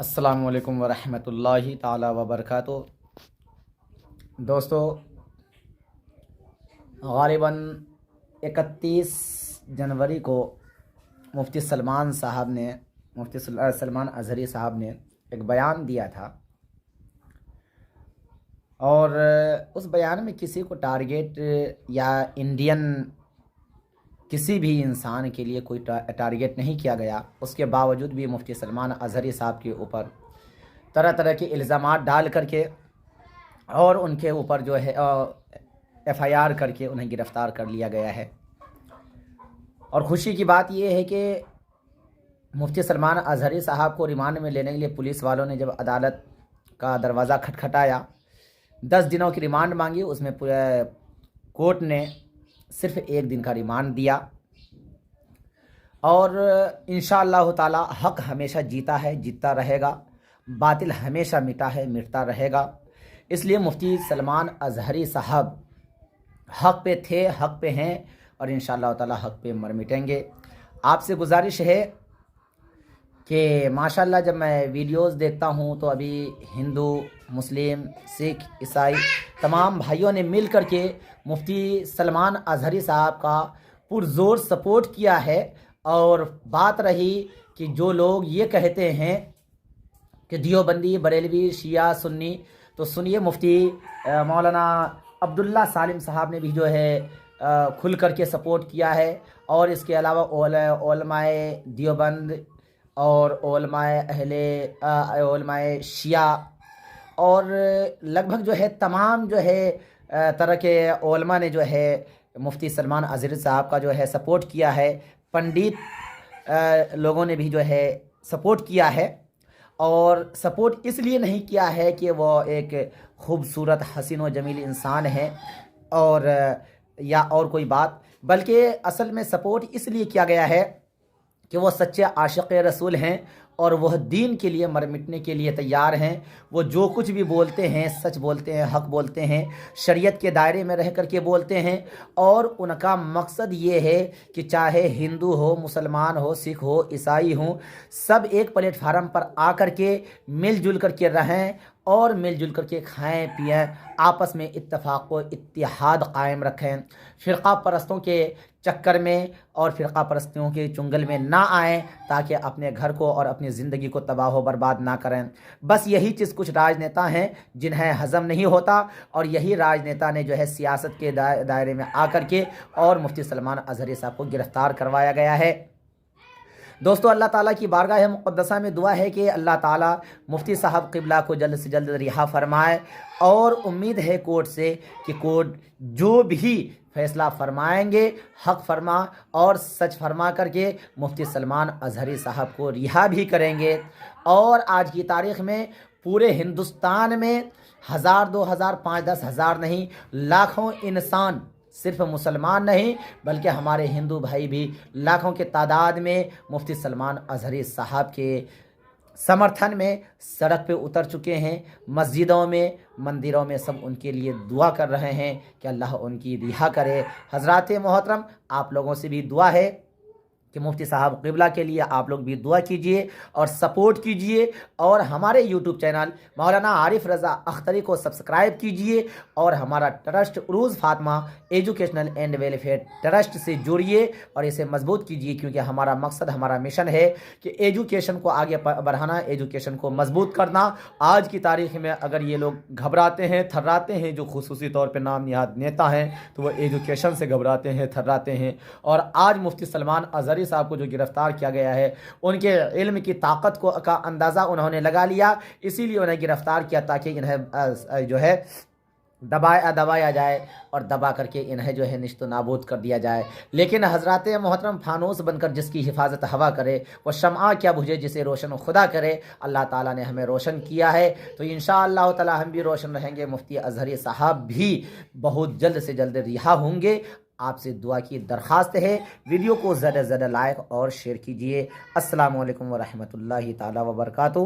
السلام علیکم ورحمۃ اللہ تعالی وبرکاتہ۔ دوستو، غالباً 31 جنوری کو مفتی سلمان اظہری صاحب نے ایک بیان دیا تھا، اور اس بیان میں کسی کو ٹارگیٹ یا انڈین کسی بھی انسان کے لیے کوئی ٹارگیٹ نہیں کیا گیا۔ اس کے باوجود بھی مفتی سلمان اظہری صاحب کے اوپر طرح طرح کے الزامات ڈال کر کے اور ان کے اوپر جو ہے FIR کر کے انہیں گرفتار کر لیا گیا ہے۔ اور خوشی کی بات یہ ہے کہ مفتی سلمان اظہری صاحب کو ریمانڈ میں لینے کے لیے پولیس والوں نے جب عدالت کا دروازہ کھٹکھٹایا، 10 دنوں کی ریمانڈ مانگی، اس میں کورٹ نے صرف 1 دن کا ریمانڈ دیا، اور انشاءاللہ تعالی حق ہمیشہ جیتا ہے، جیتتا رہے گا، باطل ہمیشہ مٹا ہے، مٹتا رہے گا۔ اس لیے مفتی سلمان اظہری صاحب حق پہ تھے، حق پہ ہیں، اور انشاءاللہ تعالی حق پہ مر مٹیں گے۔ آپ سے گزارش ہے کہ ماشاءاللہ جب میں ویڈیوز دیکھتا ہوں تو ابھی ہندو، مسلم، سکھ، عیسائی تمام بھائیوں نے مل کر کے مفتی سلمان اظہری صاحب کا پرزور سپورٹ کیا ہے۔ اور بات رہی کہ جو لوگ یہ کہتے ہیں کہ دیوبندی، بریلوی، شیعہ، سنی، تو سنیے مفتی مولانا عبداللہ سالم صاحب نے بھی جو ہے کھل کر کے سپورٹ کیا ہے، اور اس کے علاوہ علماء دیوبند اور علماء شیعہ اور لگ بھگ جو ہے تمام جو ہے طرح کے علماء نے جو ہے مفتی سلمان اظہری صاحب کا جو ہے سپورٹ کیا ہے۔ پنڈت لوگوں نے بھی جو ہے سپورٹ کیا ہے، اور سپورٹ اس لیے نہیں کیا ہے کہ وہ ایک خوبصورت، حسین و جمیل انسان ہے یا اور کوئی بات، بلکہ اصل میں سپورٹ اس لیے کیا گیا ہے کہ وہ سچے عاشق رسول ہیں، اور وہ دین کے لیے مر مٹنے کے لیے تیار ہیں۔ وہ جو کچھ بھی بولتے ہیں سچ بولتے ہیں، حق بولتے ہیں، شریعت کے دائرے میں رہ کر کے بولتے ہیں، اور ان کا مقصد یہ ہے کہ چاہے ہندو ہو، مسلمان ہو، سکھ ہو، عیسائی ہوں، سب ایک پلیٹ فارم پر آ کر کے مل جل کر کے رہیں اور مل جل کر کے کھائیں پئیں، آپس میں اتفاق و اتحاد قائم رکھیں، فرقہ پرستوں کے چکر میں اور فرقہ پرستوں کے چنگل میں نہ آئیں، تاکہ اپنے گھر کو اور اپنی زندگی کو تباہ و برباد نہ کریں۔ بس یہی چیز کچھ راجنیتا ہیں جنہیں ہضم نہیں ہوتا، اور یہی راجنیتا نے جو ہے سیاست کے دائرے میں آ کر کے اور مفتی سلمان اظہری صاحب کو گرفتار کروایا گیا ہے۔ دوستو، اللہ تعالیٰ کی بارگاہ مقدسہ میں دعا ہے کہ اللہ تعالیٰ مفتی صاحب قبلہ کو جلد سے جلد رہا فرمائے، اور امید ہے کورٹ سے کہ کورٹ جو بھی فیصلہ فرمائیں گے حق فرما اور سچ فرما کر کے مفتی سلمان اظہری صاحب کو رہا بھی کریں گے۔ اور آج کی تاریخ میں پورے ہندوستان میں 1000، 2000، 5، 10 ہزار نہیں، لاکھوں انسان، صرف مسلمان نہیں بلکہ ہمارے ہندو بھائی بھی لاکھوں کے تعداد میں مفتی سلمان اظہری صاحب کے سمرتھن میں سڑک پہ اتر چکے ہیں، مسجدوں میں، مندروں میں سب ان کے لیے دعا کر رہے ہیں کہ اللہ ان کی رہا کرے۔ حضرات محترم، آپ لوگوں سے بھی دعا ہے کہ مفتی صاحب قبلہ کے لیے آپ لوگ بھی دعا کیجئے اور سپورٹ کیجئے، اور ہمارے YouTube چینل مولانا عارف رضا اختری کو سبسکرائب کیجئے، اور ہمارا ٹرسٹ عروض Fatima educational and welfare trust سے جڑیے اور اسے مضبوط کیجئے، کیونکہ ہمارا مقصد، ہمارا مشن ہے کہ ایجوکیشن کو آگے بڑھانا، ایجوکیشن کو مضبوط کرنا۔ آج کی تاریخ میں اگر یہ لوگ گھبراتے ہیں، تھراتے ہیں، جو خصوصی طور پہ نام نہاد نیتا ہیں، تو وہ ایجوکیشن سے گھبراتے ہیں، تھراتے ہیں۔ اور آج مفتی سلمان اظہری صاحب کو جو گرفتار کیا گیا ہے، ان کے علم کی طاقت کا اندازہ انہوں نے لگا لیا، اسی لیے انہیں گرفتار کیا تاکہ انہیں جو ہے دبایا جائے اور دبا کر کے انہیں جو ہے نیست و نابود کر دیا جائے۔ لیکن حضرات محترم، فانوس بن کر جس کی حفاظت ہوا کرے، وہ شمع کیا بجھے جسے روشن خدا کرے۔ اللہ تعالیٰ نے ہمیں روشن کیا ہے، تو انشاءاللہ تعالیٰ ہم بھی روشن رہیں گے۔ مفتی اظہری صاحب بھی بہت جلد سے جلد رہا ہوں گے۔ آپ سے دعا کی درخواست ہے، ویڈیو کو زیادہ سے زیادہ لائک اور شیئر کیجئے۔ السلام علیکم ورحمۃ اللہ تعالی وبرکاتہ۔